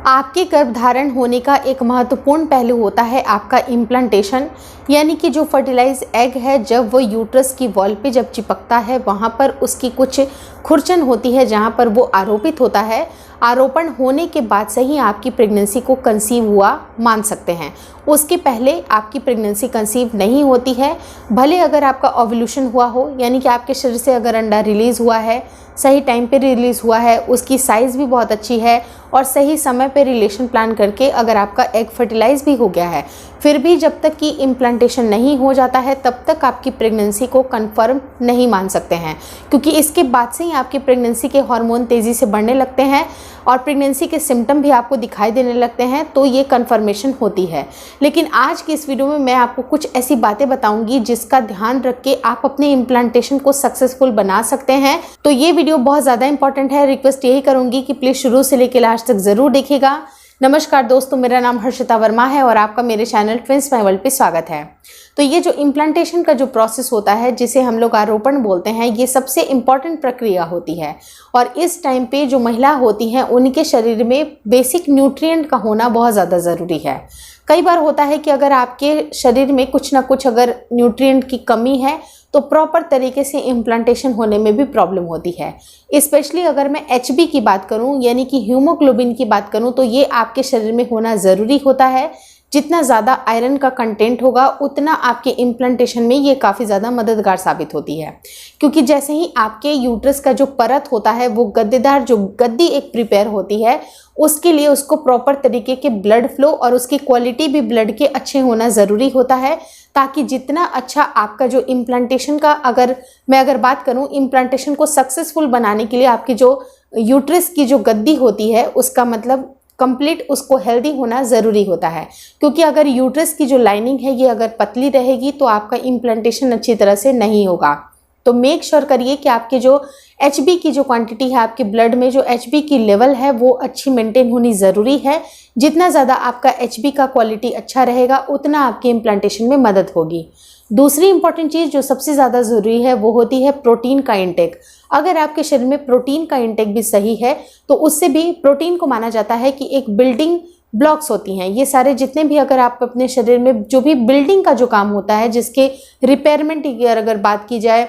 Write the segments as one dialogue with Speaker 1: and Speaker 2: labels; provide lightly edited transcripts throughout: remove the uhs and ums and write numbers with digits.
Speaker 1: आपके गर्भधारण होने का एक महत्वपूर्ण पहलू होता है आपका इम्प्लांटेशन, यानी कि जो फर्टिलाइज एग है जब वो यूट्रस की वॉल पे जब चिपकता है वहाँ पर उसकी कुछ खुरचन होती है जहाँ पर वो आरोपित होता है। आरोपण होने के बाद से ही आपकी प्रेगनेंसी को कंसीव हुआ मान सकते हैं। उसके पहले आपकी प्रेगनेंसी कंसीव नहीं होती है। भले अगर आपका ओव्यूलेशन हुआ हो, यानी कि आपके शरीर से अगर अंडा रिलीज़ हुआ है, सही टाइम पे रिलीज़ हुआ है, उसकी साइज़ भी बहुत अच्छी है और सही समय पे रिलेशन प्लान करके अगर आपका एग फर्टिलाइज भी हो गया है, फिर भी जब तक कि इम्प्लांटेशन नहीं हो जाता है तब तक आपकी प्रेगनेंसी को कंफर्म नहीं मान सकते हैं, क्योंकि इसके बाद से ही आपकी प्रेगनेंसी के हार्मोन तेज़ी से बढ़ने लगते हैं और प्रेगनेंसी के सिम्टम भी आपको दिखाई देने लगते हैं, तो ये कन्फर्मेशन होती है। लेकिन आज की इस वीडियो में मैं आपको कुछ ऐसी बातें बताऊंगी जिसका ध्यान रख के आप अपने इम्प्लांटेशन को सक्सेसफुल बना सकते हैं। तो ये वीडियो बहुत ज़्यादा इंपॉर्टेंट है। रिक्वेस्ट यही करूंगी कि प्लीज़ शुरू से लेकर लास्ट तक ज़रूर देखिएगा। नमस्कार दोस्तों, मेरा नाम हर्षिता वर्मा है और आपका मेरे चैनल ट्विंस माय वर्ल्ड पे स्वागत है। तो ये जो इम्प्लांटेशन का जो प्रोसेस होता है जिसे हम लोग आरोपण बोलते हैं, ये सबसे इम्पॉर्टेंट प्रक्रिया होती है और इस टाइम पे जो महिला होती हैं उनके शरीर में बेसिक न्यूट्रिएंट का होना बहुत ज़्यादा ज़रूरी है। कई बार होता है कि अगर आपके शरीर में कुछ ना कुछ अगर न्यूट्रिएंट की कमी है तो प्रॉपर तरीके से इम्प्लांटेशन होने में भी प्रॉब्लम होती है। स्पेशली अगर मैं HB की बात करूं, यानी कि हीमोग्लोबिन की बात करूं, तो ये आपके शरीर में होना ज़रूरी होता है। जितना ज़्यादा आयरन का कंटेंट होगा उतना आपके इम्प्लांटेशन में ये काफ़ी ज़्यादा मददगार साबित होती है, क्योंकि जैसे ही आपके यूट्रस का जो परत होता है वो गद्देदार जो गद्दी एक प्रिपेयर होती है, उसके लिए उसको प्रॉपर तरीके के ब्लड फ्लो और उसकी क्वालिटी भी ब्लड के अच्छे होना ज़रूरी होता है, ताकि जितना अच्छा आपका जो इम्प्लांटेशन का अगर बात करूं, इम्प्लांटेशन को सक्सेसफुल बनाने के लिए आपकी जो यूट्रस की जो गद्दी होती है उसका मतलब कंप्लीट उसको हेल्दी होना ज़रूरी होता है। क्योंकि अगर यूट्रस की जो लाइनिंग है ये अगर पतली रहेगी तो आपका इम्प्लांटेशन अच्छी तरह से नहीं होगा। तो मेक श्योर करिए कि आपके जो HB की जो क्वांटिटी है, आपके ब्लड में जो HB की लेवल है वो अच्छी मेंटेन होनी ज़रूरी है। जितना ज़्यादा आपका HB का क्वालिटी अच्छा रहेगा उतना आपके इम्प्लांटेशन में मदद होगी। दूसरी इंपॉर्टेंट चीज़ जो सबसे ज़्यादा ज़रूरी है वो होती है प्रोटीन का इंटेक। अगर आपके शरीर में प्रोटीन का इंटेक भी सही है तो उससे भी, प्रोटीन को माना जाता है कि एक बिल्डिंग ब्लॉक्स होती हैं। ये सारे जितने भी अगर आप अपने शरीर में जो भी बिल्डिंग का जो काम होता है, जिसके रिपेयरमेंट की अगर बात की जाए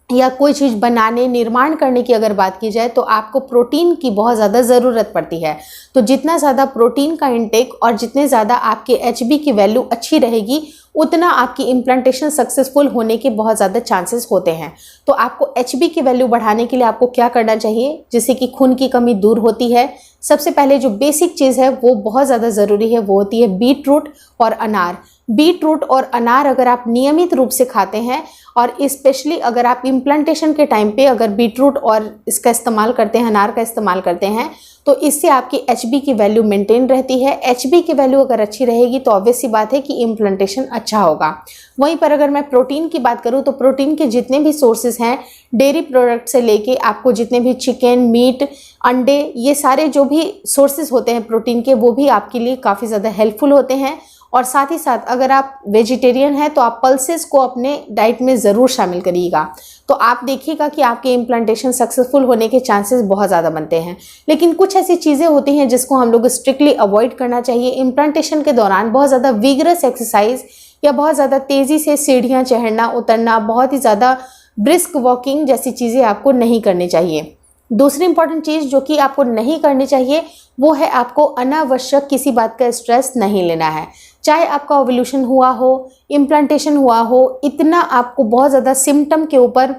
Speaker 1: या कोई चीज़ बनाने निर्माण करने की अगर बात की जाए तो आपको प्रोटीन की बहुत ज़्यादा ज़रूरत पड़ती है। तो जितना ज़्यादा प्रोटीन का इंटेक और जितने ज़्यादा आपके HB की वैल्यू अच्छी रहेगी उतना आपकी इम्प्लांटेशन सक्सेसफुल होने के बहुत ज़्यादा चांसेस होते हैं। तो आपको HB की वैल्यू बढ़ाने के लिए आपको क्या करना चाहिए, जिससे कि खून की कमी दूर होती है। सबसे पहले जो बेसिक चीज़ है वो बहुत ज़्यादा ज़रूरी है, वो होती है बीट रूट और अनार। बीट रूट और अनार अगर आप नियमित रूप से खाते हैं और स्पेशली अगर आप इम्प्लांटेशन के टाइम पे अगर बीट रूट और इसका इस्तेमाल करते हैं, अनार का इस्तेमाल करते हैं, तो इससे आपकी HB की वैल्यू मेंटेन रहती है। HB की वैल्यू अगर अच्छी रहेगी तो ऑब्वियस सी बात है कि इम्प्लांटेशन अच्छा होगा। वहीं पर अगर मैं प्रोटीन की बात करूं तो प्रोटीन के जितने भी सोर्सेज हैं, डेयरी प्रोडक्ट से लेके आपको जितने भी चिकन, मीट, अंडे, ये सारे जो भी सोर्सेज होते हैं प्रोटीन के, वो भी आपके लिए काफ़ी ज़्यादा हेल्पफुल होते हैं। और साथ ही साथ अगर आप वेजिटेरियन हैं तो आप पल्सेस को अपने डाइट में ज़रूर शामिल करिएगा। तो आप देखिएगा कि आपके इम्प्लांटेशन सक्सेसफुल होने के चांसेस बहुत ज़्यादा बनते हैं। लेकिन कुछ ऐसी चीज़ें होती हैं जिसको हम लोग स्ट्रिक्टली अवॉइड करना चाहिए। इम्प्लांटेशन के दौरान बहुत ज़्यादा विगरस एक्सरसाइज या बहुत ज़्यादा तेज़ी से सीढ़ियाँ चढ़ना उतरना, बहुत ही ज़्यादा ब्रिस्क वॉकिंग जैसी चीज़ें आपको नहीं करनी चाहिए। दूसरी इंपॉर्टेंट चीज़ जो कि आपको नहीं करनी चाहिए वो है आपको अनावश्यक किसी बात का स्ट्रेस नहीं लेना है। चाहे आपका ओव्यूलेशन हुआ हो, इम्प्लांटेशन हुआ हो, इतना आपको बहुत ज़्यादा सिम्टम के ऊपर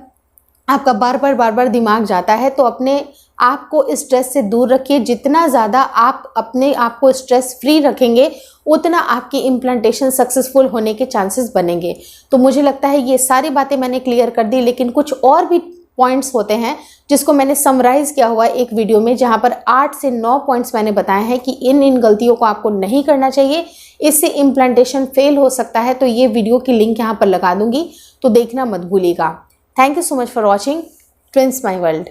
Speaker 1: आपका बार बार दिमाग जाता है, तो अपने आप को स्ट्रेस से दूर रखिए। जितना ज़्यादा आप अपने आप को स्ट्रेस फ्री रखेंगे उतना आपकी इम्प्लांटेशन सक्सेसफुल होने के चांसेस बनेंगे। तो मुझे लगता है ये सारी बातें मैंने क्लियर कर दी, लेकिन कुछ और भी पॉइंट्स होते हैं जिसको मैंने समराइज़ किया हुआ एक वीडियो में, जहां पर 8 से 9 पॉइंट्स मैंने बताए हैं कि इन गलतियों को आपको नहीं करना चाहिए, इससे इम्प्लांटेशन फेल हो सकता है। तो ये वीडियो की लिंक यहाँ पर लगा दूंगी, तो देखना मत भूलिएगा। Thank you so much for watching twins my world.